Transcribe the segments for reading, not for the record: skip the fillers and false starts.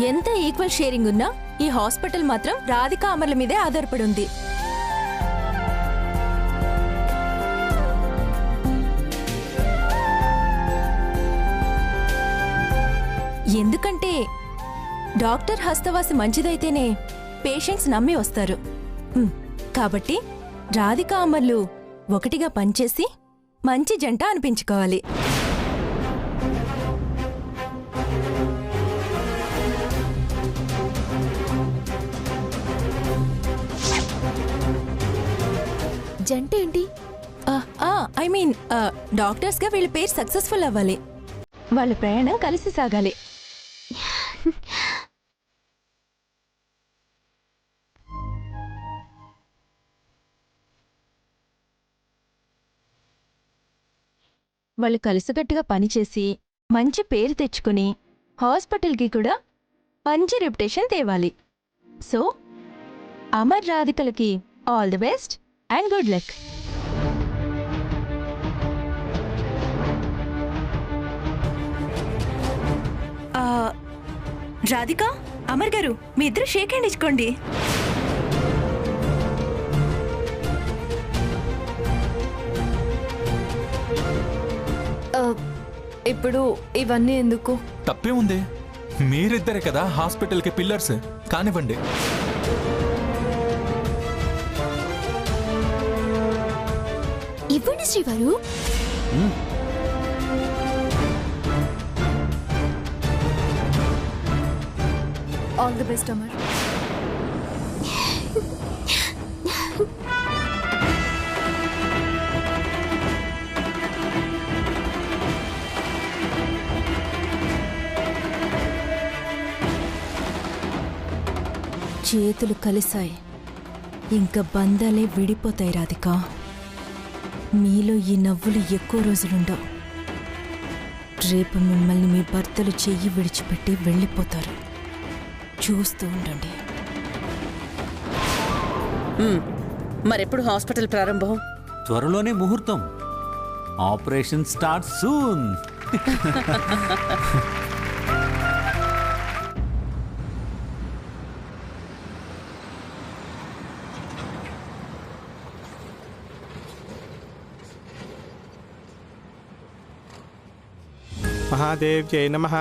ఎంత equal sharing ఉన్నా ఈ హాస్పిటల్ మాత్రం రాధికా అమర్ల మీదే ఆధారపడి ఉంది. ఎందుకంటే డాక్టర్ హస్తవాసి మంచిదైతేనే పేషెంట్స్ నమ్మి వస్తారు. కాబట్టి రాధికా అమర్లు ఒకటిగా పనిచేసి మంచి జంట అనిపించుకోవాలి. జంట ఏంటి? ఐ మీన్ డాక్టర్స్ గా వీళ్ళ పేరు సక్సెస్ఫుల్ అవ్వాలి, వాళ్ళ ప్రయాణం కలిసి సాగాలి. వాళ్ళు కలిసికట్టుగా పనిచేసి మంచి పేరు తెచ్చుకుని హాస్పిటల్కి కూడా మంచి రెప్యుటేషన్ తేవాలి. సో అమర్ రాధికలకి all the best and good luck. Radhika, Amar గారు, మీ ఇద్దరు షేక్ హ్యాండ్ ఇచ్చుకోండి. ఇప్పుడు ఇవన్నీ ఎందుకు? తప్పే ఉంది, మీరిద్దరే కదా హాస్పిటల్కి పిల్లర్స్. కానివ్వండి. ఇవ్వండి శ్రీవారు. All the best Amar. చేతులు కలిసాయి, ఇంకా బంధాలే విడిపోతాయి. రాధిక, మీలో ఈ నవ్వులు ఎక్కువ రోజులుండవు. రేపు మిమ్మల్ని మీ భర్తలు చెయ్యి విడిచిపెట్టి వెళ్ళిపోతారు. చూస్తూ ఉండండి. మరెప్పుడు హాస్పిటల్ ప్రారంభం? త్వరలోనే ముహూర్తం. Operation start soon. महादेव्यै नमः,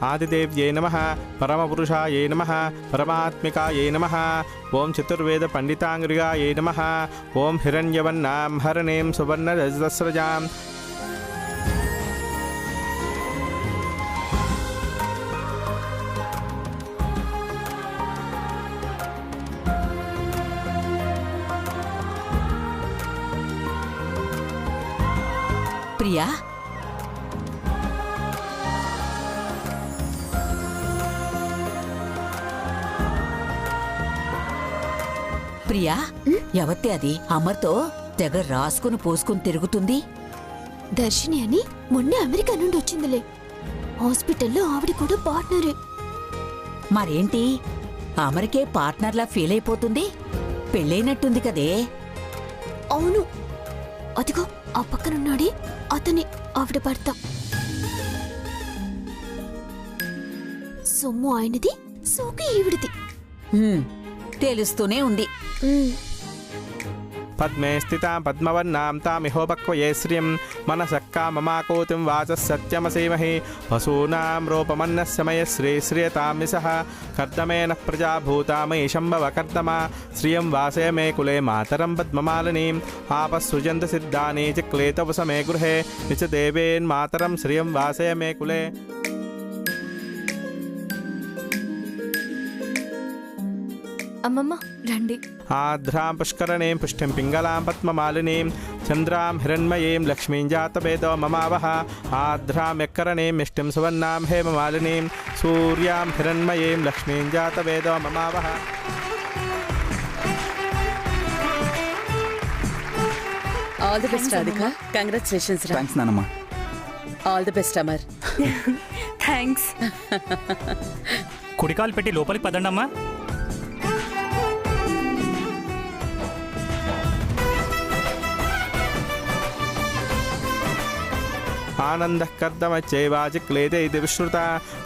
आदिदेव्यै नमः, परमपुरुषायै नमः, परमात्मिकायै नमः, ओं चतुर्वेदपण्डिताङ्घ्रियायै नमः, ओं हिरण्यवर्णां हरणीं सुवर्णरजतस्रजां ప్రియా, ప్రియా, ఎవతే అది అమర్తో తెగ రాసుకుని పోసుకుని తిరుగుతుంది? దర్శిని అని మొన్నే అమెరికా నుండి వచ్చిందిలే. హాస్పిటల్లో ఆవిడ కూడా పార్ట్నరే. మరేంటి అమరికే పార్ట్నర్లా ఫీల్ అయిపోతుంది? పెళ్ళైనట్టుంది కదే. అవును, అదిగో ఆ పక్కనున్నాడే అతని ఆవిడ భర్త. సొమ్ము ఆయనది, సోకి ఈవిడిది. తెలుస్తూనే ఉంది. पद्मे स्थितां पद्मवर्णां तामिहोपक्वये श्रियं मनसः काममाकोतिं वाचः सत्यमसीमहि वसूनां रूपमन्नस्य मयश्री श्रियतामिसः कर्दमेन प्रजाभूता मयि शम्भव कर्दमा श्रियं वासे मे कुले मातरं पद्ममालिनीम् आपःसृजन्त सिद्धानि चिक्लेतवस मे गृहे निच देवेन्मातरं श्रियं वासे मे कुले. అమ్మమ్మ రండి. आध्रां पुष्करणीं पुष्टिं पिङ्गलां पद्ममालिनीं चन्द्रां हिरण्मयीं लक्ष्मीं जातवेदो ममावह आध्रां यक्करणीं मिष्टिं सुवर्णां हेममालिनीं सूर्यां हिरण्मयीं लक्ष्मीं जातवेदो ममावह. All the best Radhika. Congratulations రా. థ్యాంక్స్ నానమ్మ. All the best Amar. Thanks. కుడికాలు పెట్టి లోపలికి పదండమ్మా. ఆనందః కర్దమచ్చైవాచిక్లేతే ఇది విశ్రుత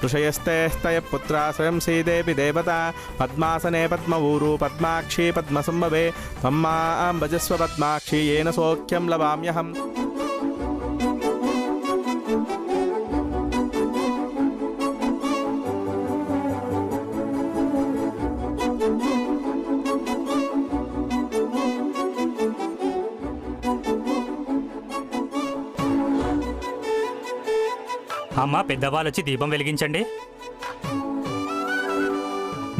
ఋషయస్తే స్తయ పుత్ర స్వయం సీదేపి దేవత పద్మాసనే పద్మవూరు పద్మాక్షి పద్మసంభవే త్వమ్మాం భజస్వ పద్మాక్షి येन సౌఖ్యం లభామ్యహం. అమ్మా పెద్దవాళ్ళు వచ్చి దీపం వెలిగించండి.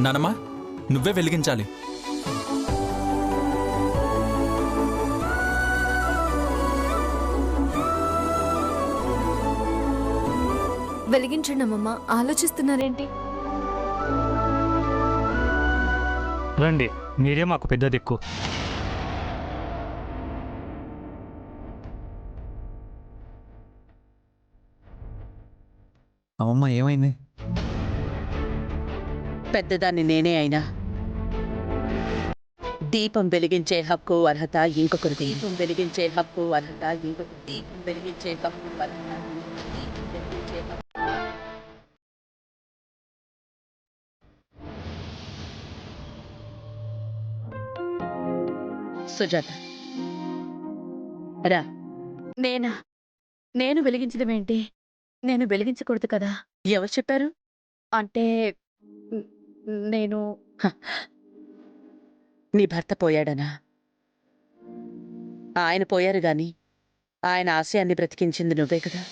నానమ్మ నువ్వే వెలిగించాలి. వెలిగించండి అమ్మమ్మ, ఆలోచిస్తున్నారేంటి? రండి, మీరే మాకు పెద్ద దిక్కు. అమ్మమ్మ ఏమైంది? పెద్దదాన్ని నేనే అయినా దీపం వెలిగించే హక్కు అర్హత ఇంకొకరు. దీపం వెలిగించే హక్కు అర్హత ఇంకొకరు. దీపం వెలిగించే హక్కు అర్హత దీపం వెలిగించే హక్కు. సుజాత రా. నేను వెలిగించడం ఏంటి? నేను వెలిగించకూడదు కదా. ఎవరు చెప్పారు? అంటే నేను నీ భర్త పోయాడనా? ఆయన పోయారు గాని ఆయన ఆశయాన్ని బ్రతికించింది నువ్వే కదా.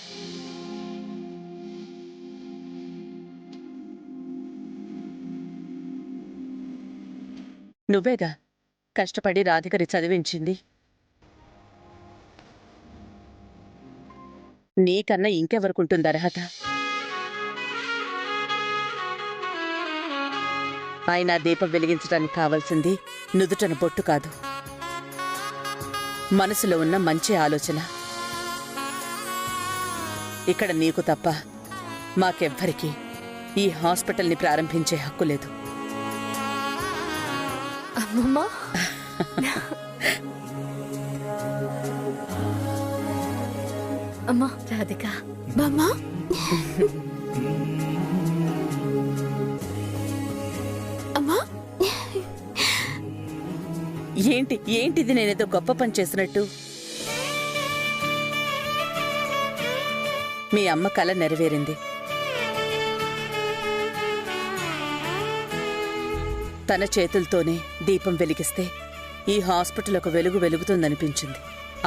నువ్వేగా కష్టపడి రాధికని చదివించింది. నీకన్నా ఇంకెవరకుంటుంది అర్హత? ఆయన దీపం వెలిగించడానికి కావాల్సింది నుదుటన బొట్టు కాదు, మనసులో ఉన్న మంచి ఆలోచన. ఇక్కడ నీకు తప్ప మాకెవ్వరికీ ఈ హాస్పిటల్ని ప్రారంభించే హక్కు లేదు. అమ్మమ్మ అమ్మా, రాధిక, బామ్మా, అమ్మా. ఏంటిది? నేనేదో గొప్ప పని చేసినట్టు. మీ అమ్మ కల నెరవేరింది. తన చేతులతోనే దీపం వెలిగిస్తే ఈ హాస్పిటల్ ఒక వెలుగు వెలుగుతుందనిపించింది.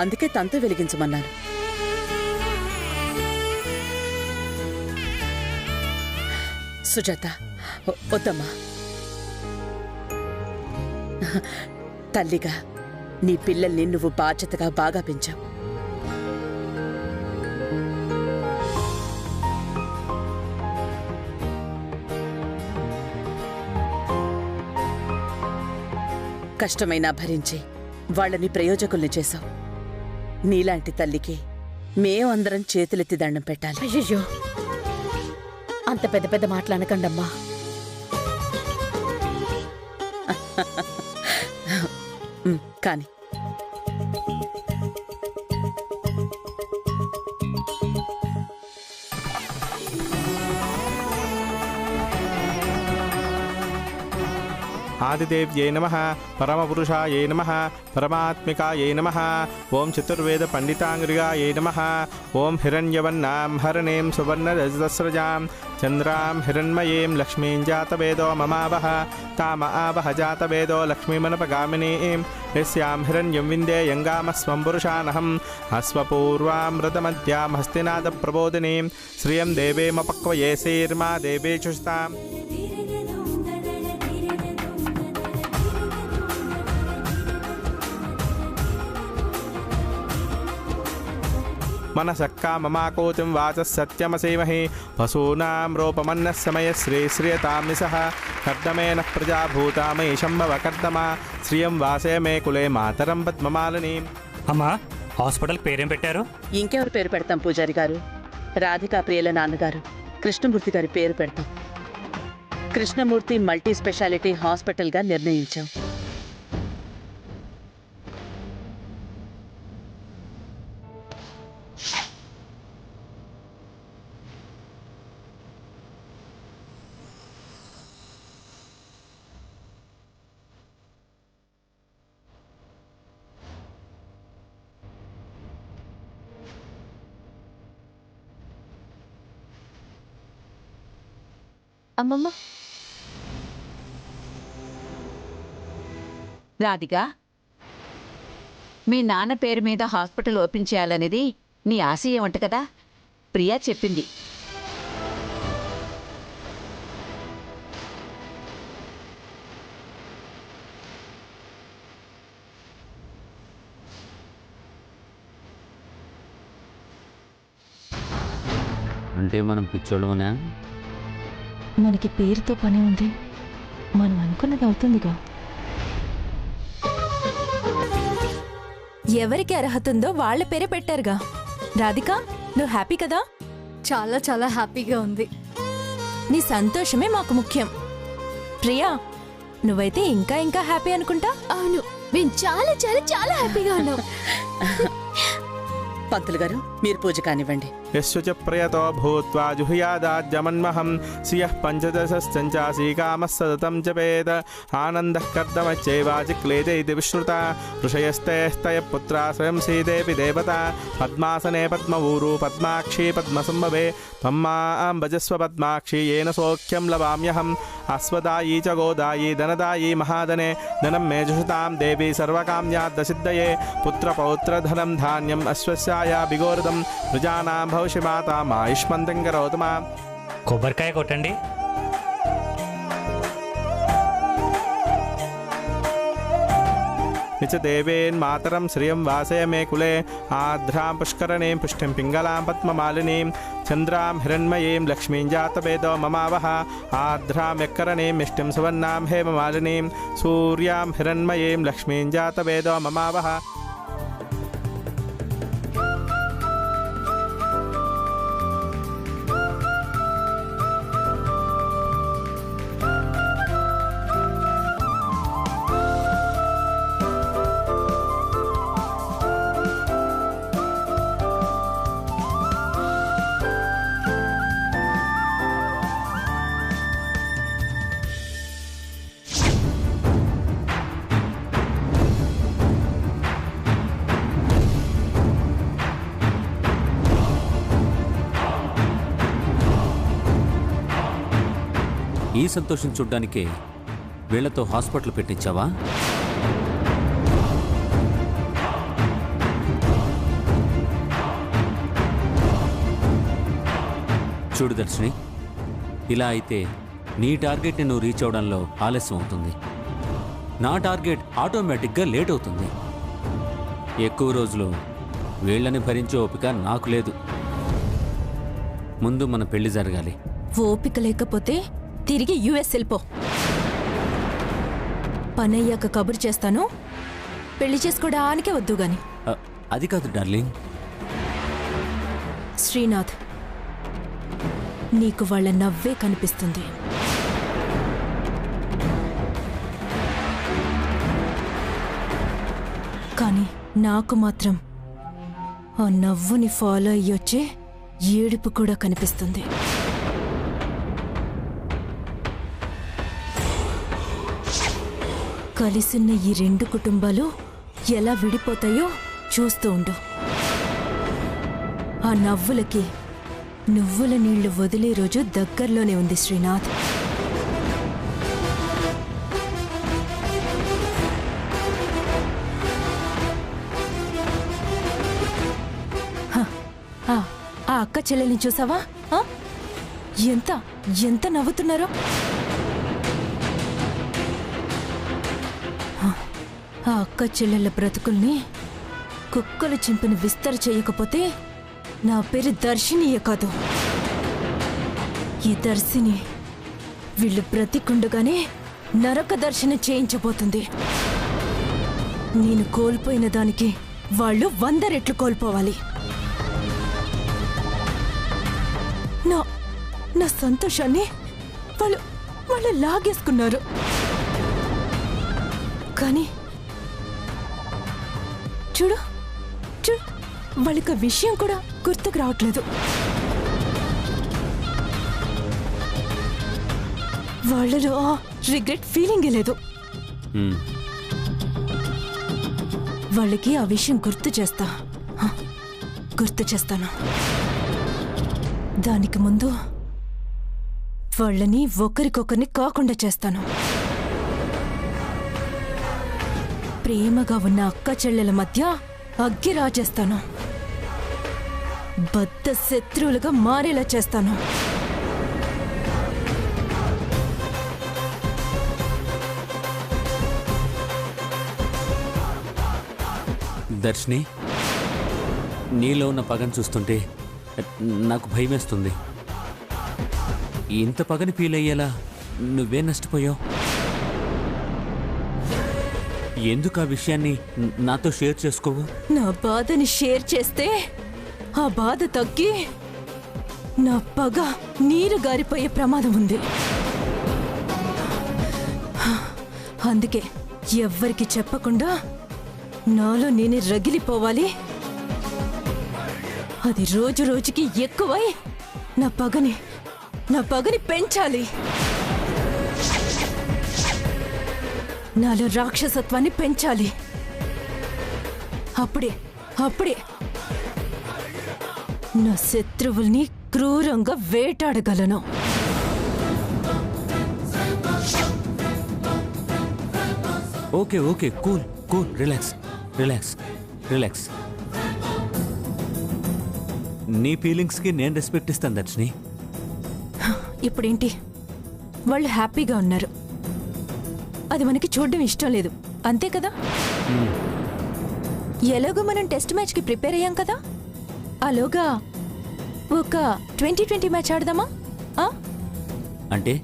అందుకే తనతో వెలిగించమన్నాను. సుజాత, వద్దమ్మా. తల్లిగా నీ పిల్లల్ని నువ్వు బాధ్యతగా బాగా పెంచావు. కష్టమైనా భరించి వాళ్ళని ప్రయోజకుల్ని చేశావు. నీలాంటి తల్లికి మేమందరం చేతులెత్తి దండం పెట్టాలి. అయ్యో, అంత పెద్ద పెద్ద మాట్లాడకండమ్మా. కానీ ఆదిదేవ్యై నమః, పరమపురుషాయై నమః, పరమాత్మికాయై నమః. ఓం చతుర్వేద పండితాంగ్రియాయై నమః. ఓం హిరణ్యవర్ణాం హరణీం సువర్ణరజతస్రజాం చంద్రాం హిరణ్మయీం లక్ష్మీం జాతవేదో మమావహ. తామ ఆవహ జాతవేదో లక్ష్మీమనపగామినీం యస్యాం హిరణ్యం విందేయంగామస్వం పురుషానహం. అశ్వపూర్వామృతమధ్యాం హస్తినాద ప్రబోధినీం శ్రియం దేవేమపక్వయే శీర్మా దేవేచుస్తాం. మనసక్కా మమాకోతిం వాచः సత్యమసీమహి పశూనాం రూపమన్నः సమయः శ్రీశ్రియతామిసః కర్దమేన ప్రజాభూతా మయి శంభవ కర్దమా శ్రియం వాసే మే కులే మాతరం పద్మమాలిని. అమ్మా, హాస్పిటల్ పేరేం పెట్టారు? ఇంకెవరు పేరు పెడతాం పూజారి గారు? రాధికా ప్రియుల నాన్నగారు కృష్ణమూర్తి గారి పేరు పెడతాం. కృష్ణమూర్తి మల్టీ స్పెషాలిటీ హాస్పిటల్గా నిర్ణయించాం. అమ్మమ్మ. రాధిక, మీ నాన్న పేరు మీద హాస్పిటల్ ఓపెన్ చేయాలనేది నీ ఆశయం వంట కదా? ప్రియా చెప్పింది. అంటే మనం పిచ్చోళ్ళమనా? మనకి పేరుతో పని ఉంది, మనం అనుకున్నది అవుతుందిగా. ఎవరికి అర్హత ఉందో వాళ్ళ పేరే పెట్టారుగా. రాధిక, నువ్వు హ్యాపీ కదా? చాలా చాలా హ్యాపీగా ఉంది. నీ సంతోషమే మాకు ముఖ్యం. ప్రియా, నువ్వైతే ఇంకా ఇంకా హ్యాపీ అనుకుంటా. అవును, మేము చాలా చాలా చాలా హ్యాపీగా ఉన్నాం. పంతులు గారు, మీరు పూజ కానివ్వండి. यस्य च प्रयतो भूत्वा जुहुयादाज्यमन्महं श्रियः पञ्चदशश्चञ्चासी कामः सततं जपेद आनन्दः कर्दमच्चैवाचिक्लेदे इति विश्रुता ऋषयस्तेस्तयः पुत्रा स्वयं सीदेऽपि देवता पद्मासने पद्मऊरू पद्माक्षी पद्मसम्भवे त्वं मां भजस्व पद्माक्षी येन सौख्यं लभाम्यहम् अश्वदायी च गोदायी धनदायी महाधने धनं मे जुषतां देवी सर्वकाम्याद्दसिद्धये पुत्रपौत्रधनं धान्यम् अश्वस्याया विगोरदं प्रजानां भविष्य माता मायुष्मन्तं करोतु मां। కొబ్బరికాయ కొట్టండి. निच देवेन्मातरं श्रियं वासय मे कुले आर्द्रां पुष्करणीं पुष्टिं पिङ्गलां पद्ममालिनीं चन्द्रां हिरण्मयीं लक्ष्मीं जातवेदो ममावह आर्द्रां यक्करणीं मिष्टिं सुवर्णां हेममालिनीं सूर्यां हिरण्मयीं लक्ष्मीं जातवेदो ममावह। ఈ సంతోషం చూడ్డానికే వీళ్లతో హాస్పిటల్ పెట్టించావా? చూడు దర్శిని, ఇలా అయితే నీ టార్గెట్ని నువ్వు రీచ్ అవడంలో ఆలస్యం అవుతుంది. నా టార్గెట్ ఆటోమేటిక్గా లేట్ అవుతుంది. ఎక్కువ రోజులు వీళ్ళని భరించే ఓపిక నాకు లేదు. ముందు మన పెళ్లి జరగాలి. ఓపిక లేకపోతే తిరిగి యుఎస్ వెళ్ళిపో. పనయ్యాక కబురు చేస్తాను, పెళ్లి చేసుకోవడానికే వద్దు గాని. అది కాదు డార్లింగ్. శ్రీనాథ్, నీకు వాళ్ళ నవ్వే కనిపిస్తుంది. కానీ నాకు మాత్రం ఆ నవ్వుని ఫాలో అయ్యొచ్చే ఏడుపు కూడా కనిపిస్తుంది. కలిసున్న ఈ రెండు కుటుంబాలు ఎలా విడిపోతాయో చూస్తూ ఉండు. ఆ నవ్వులకి నువ్వుల నీళ్లు వదిలే రోజు దగ్గరలోనే ఉంది శ్రీనాథ్. ఆ అక్క చెల్లెల్ని చూసావా? ఎంత ఎంత నవ్వుతున్నారో. ఆ అక్క చెల్లెళ్ళ బ్రతుకుల్ని కుక్కలు చింపిన విస్తర చేయకపోతే నా పేరు దర్శినియే కాదు. ఈ దర్శిని వీళ్ళు బ్రతికుండగానే నరక దర్శనం చేయించబోతుంది. నేను కోల్పోయిన దానికి వాళ్ళు 100 రెట్లు కోల్పోవాలి. నా సంతోషాన్ని వాళ్ళు లాగేసుకున్నారు. కానీ చూడు చూడు, వాళ్ళకి విషయం కూడా గుర్తుకు రావట్లేదు. వాళ్ళలో రిగ్రెట్ ఫీలింగే లేదు. వాళ్ళకి ఆ విషయం గుర్తు చేస్తాను. దానికి ముందు వాళ్ళని ఒకరికొకరిని కాకుండా చేస్తాను. ప్రేమగా ఉన్న అక్క చెల్లెల మధ్య అగ్గి రాజేస్తాను. బద్ద శత్రువులుగా మారేలా చేస్తాను. దర్శిని, నీలో ఉన్న పగను చూస్తుంటే నాకు భయమేస్తుంది. ఇంత పగని ఫీల్ అయ్యేలా నువ్వే నష్టపోయావు. ఎందుకు ఆ విషయాన్ని నాతో షేర్ చేసుకోవు? నా బాధని షేర్ చేస్తే ఆ బాధ తగ్గి నా పగ నీరు గారిపోయే ప్రమాదం ఉంది. అందుకే ఎవ్వరికి చెప్పకుండా నాలో నేనే రగిలిపోవాలి. అది రోజు రోజుకి ఎక్కువై నా పగని పెంచాలి. నాలో రాక్షసత్వాన్ని పెంచాలి. అప్పుడే నా శత్రువుల్ని క్రూరంగా వేటాడగలను. Okay okay, cool cool, relax relax relax. నీ ఫీలింగ్స్కి నేను రెస్పెక్ట్ ఇస్తాను దర్శిని. ఇప్పుడేంటి, వాళ్ళు హ్యాపీగా ఉన్నారు. అది మనకి చూడడం ఇష్టం లేదు, అంతే కదా? ఎలాగో మనం టెస్ట్ మ్యాచ్కి ప్రిపేర్ అయ్యాం కదా, అలాగా ఒక 2020 మ్యాచ్ ఆడదామా? అంటే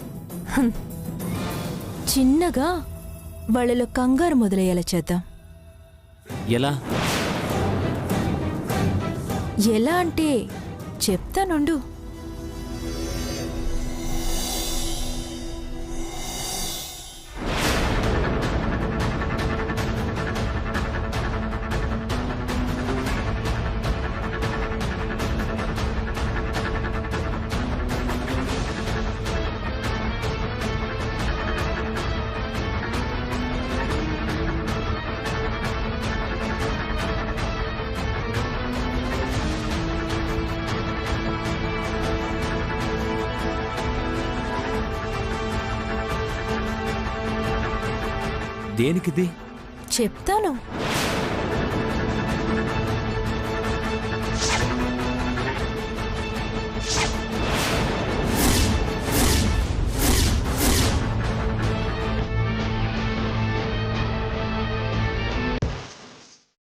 చిన్నగా వాళ్ళలో కంగారు మొదలయ్యేలా చేద్దాం. ఎలా అంటే చెప్తానుండు. దేనికిది? చెప్తాను.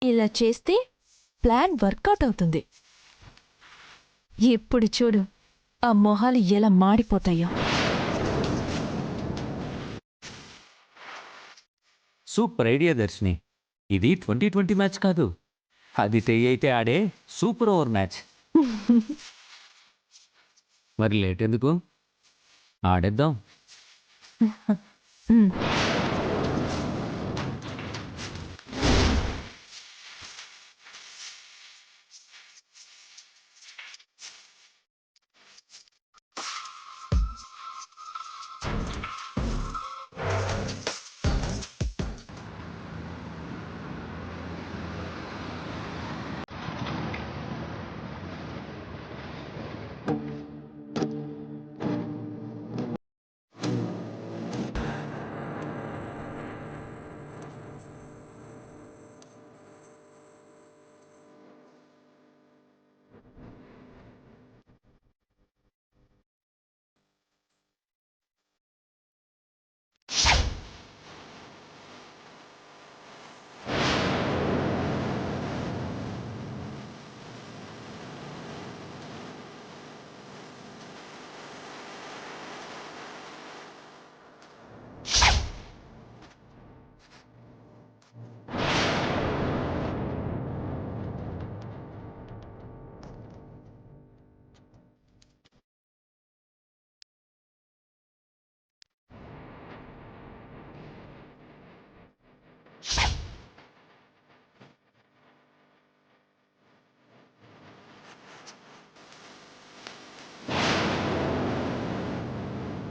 ఇలా చేస్తే ప్లాన్ వర్కౌట్ అవుతుంది. ఇప్పుడు చూడు ఆ మొహాలు ఎలా మాడిపోతాయో. సూపర్ ఐడియా దర్శిని. ఇది 2020 మ్యాచ్ కాదు, అది అయితే ఆడే సూపర్ ఓవర్ మ్యాచ్. మరి లేట్ ఎందుకు, ఆడేద్దాం.